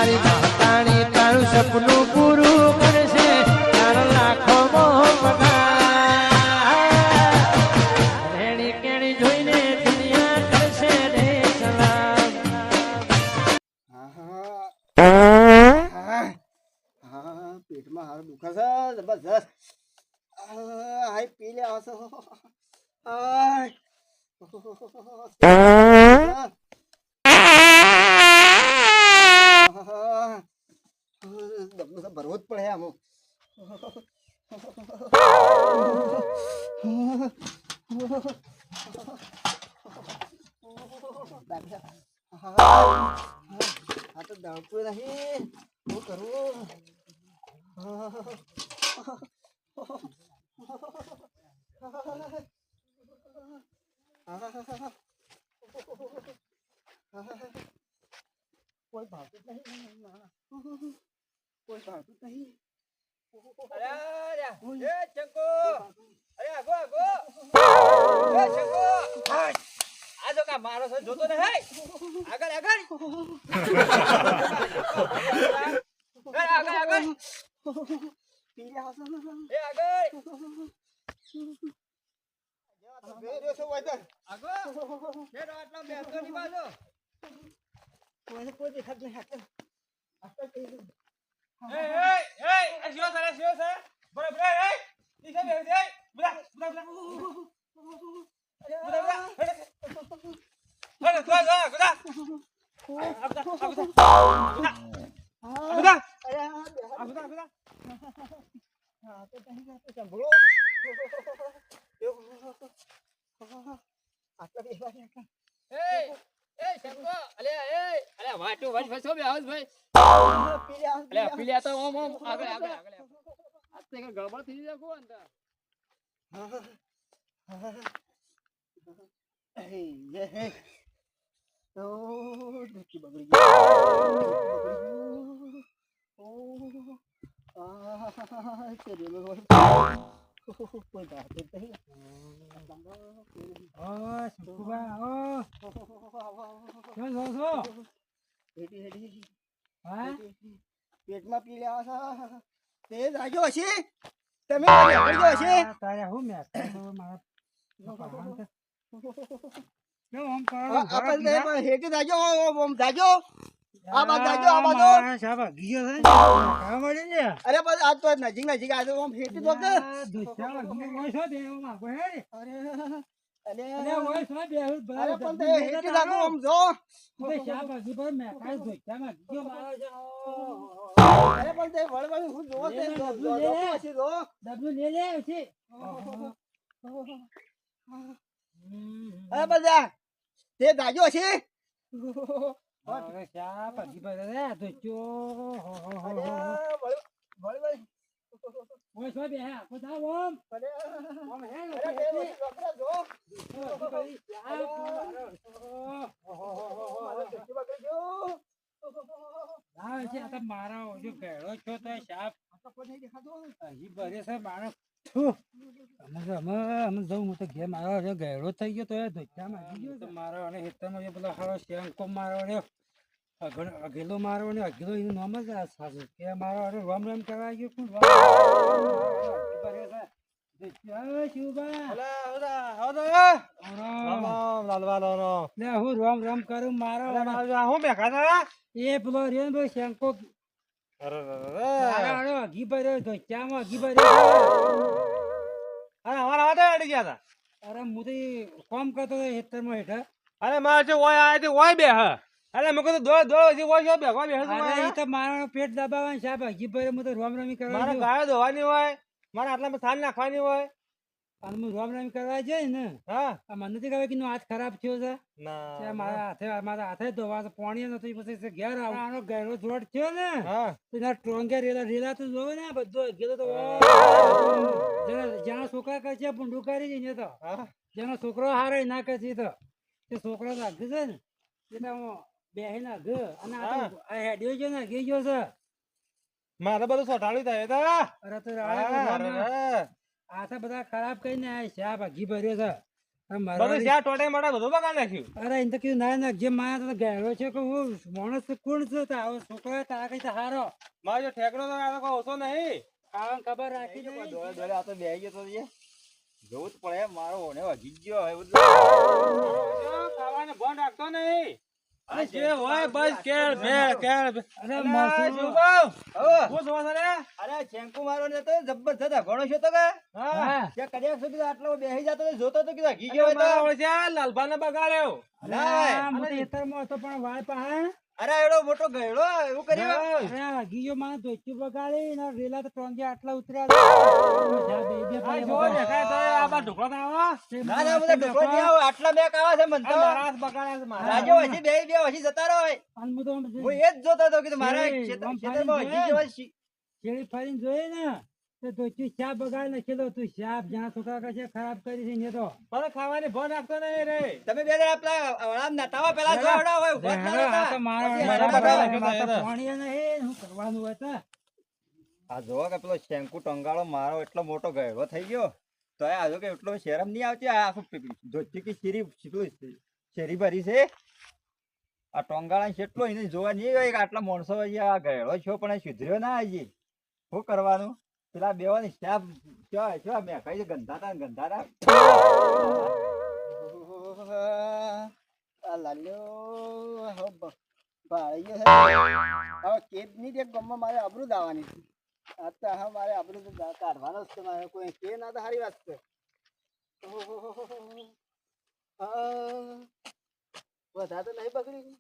મારી માતાણી તારું સપનું પૂરું કરશે તાર લાખો પગાર રેણી કેણી જોઈને દુનિયા કરશે રે સલામ પેટમાં હારું દુખે છે જબરજસ્ત હાય પી લે આવશે ભરવો જ પડે આમ આ તો દાવતું નહીં શું કરવું કોઈ ભાવતું નહીં કોઈ ભાવતું નહીં મારો જોતો ને આગળ આગળ આગળ આગળ કોઈ દેખાત નહીં ગડબડ થઈ જાય કોણ બગડી કોઈ પેટમાં પી લેવા તે જાગ્યો હશે તમે હશે તારે હું મેં હેઠી જાજો જાજો આ બાદ જાજો આ બાદ અરે બસ આજ તો નજીક નજીક આજે આમ હેઠી દો કે અરે પણ તે હેઠી જાજો આમ જો અરે પણ તે વળવાનું હું જોવો તે ડબલું લે લે છે અરે બધા તે જાજો છે મારા જો ગેડો છો તો સાપ હજી ભરે છે માણસ અમે જવું હું તો ઘેર મારો ગેડો થઈ ગયો તો ધોચામાં મારો અને હેતરમાં પેલો હારો શેંકો મારો અઘેલો મારો ને અઘેલો એનું નામ જ સાચું કે મારો રામ રામ કરવા ગયો કોણ હું રામ રામ કરું મારો હું બેઠા એ પેલો રેન શેંકો ઘી ભર્યો ધોચામાં ઘી ભર્યો અરે હું તો કામ કરતો હતો હેતરમાં હેઠળ અરે મારે છે ઓય આયા તે ઓય બે હ અરે મેં કીધું દો દો જે ઓય બે કોઈ બે અરે ઈ તો મારો પેટ દબાવવાનું સાહેબ ઘી ભર્યો હું તો રામ રામી કરવા મારે ગાયો ધોવાની હોય મારે આટલામાં થાન નાખવાની હોય અને હું રામ રામી કરવા જઈ ને હા મને નથી ખબર કે હાથ ખરાબ થયો છે ના મારા હાથે ધોવા પાણી નથી પછી ઘેર આનો ગેરો જોડ થયો ને હા તો એના ટ્રોંગે રેલા તો જોવે ને બધું ગયેલો તો જેના છોકરા કરશે ભૂંડું કરી જઈને તો જેનો છોકરો હારે ના કરશે તો તે છોકરો તો અઘ છે ને એટલે હું બેહીને અઘ અને આ હેડિયો છે ને અઘી ગયો છે મારે બધું સોટાળી થાય તા અરે તો આ બધા ખરાબ કરીને આ સાપ ઘી ભર્યો છે આ મારા બધું જ્યાં ટોટે મોટા બધું બગાડ નાખ્યું. અરે એને તો કીધું ના ના જે માયા તો ગહેરો છે કે હું માણસ તો કોણ છે તો આવો છોકરો તારા કઈ હારો મારો જો ઠેકડો તો આ તો કોઈ ઓછો નહીં. ખાવાનું ખબર રાખી દોડે નહીં. દોડે આ તો બેહી ગયો તો જે. જોવું જ પડે મારો ઓને વાગી ગયો હવે બધું. જો ખાવાને બંધ રાખતો નહીં. આ જે હોય બસ કેળ ભેળ કેળ ભેળ. અરે અલા, માસી જીવભાઉ, હવે શું જોવો છો રે? અરે શેમ્પુ મારો ને તો જબરજસ્ત ઘણો છે તો કે હા. હા ત્યાં કડિયાક સુધી આટલો બેહી જતો તો જોતો તો કીધું ઘી અરે ગયો હોય મારા તો ઓળખ્યા લાલભાને બગાડ્યો. અરે હું તો ખેતરમાં હતો પણ વાય પાસે અરે એવડો મોટો ગયડો એવું કર્યું અરે ગીયો માં ધોચી બગાડી ને રેલા તો ટોંગે આટલા ઉતર્યા આ જો દેખાય તો આ બા ઢોકળો તો આવો. ના ના બધા ઢોકળો નહીં આવે આટલા બેક આવે છે મન આ તો મારા હાથ બગાડ્યા છે મારા. રાજુ હજી બે હજી જતા રહો હોય હું એ જ જોતો હતો કે મારા ખેતરમાં હજી જેવા શેરી ફરીને જોઈએ ને તો ધોચી શાપ બગાડી નાખેલો તું શાપ જ્યાં છોકરા કશે ખરાબ કરી છે ને તો પણ ખાવાની બંધ રાખતો નહીં રે. તમે બે જણા પેલા વળામ નતાવા પેલા જો આવડા હોય ઉભા જ ના આ રહેતા. તો મારા પછી મારા હરામ બગાડ બગાડ. મારા તો પાણી નહીં શું કરવાનું હતું આ જોવો કે પેલો શેંકુ ટંગાળો મારો એટલો મોટો ગયડો થઈ ગયો તો આ જો કે એટલો શરમ નહીં આવતી આ આખું ધોતી કે શેરી ભરી છે આ ટોંગાળા કેટલો એને જોવા નહીં હોય કે આટલા માણસો આ ગયડો છો પણ એ સુધર્યો ના હજી શું કરવાનું પેલા બેવાની સ્ટાફ મેં કઈ ગંધાતા ગંધાતા આ લાલ્યો ભાઈ હવે કેદ ની એક ગમમાં મારે આબરૂ દાવાની છે આ તો હા મારે આબરૂ તો કાઢવાનો જ છે મારે કોઈ કે ના તો સારી વાત છે વધારે તો નહીં બગડી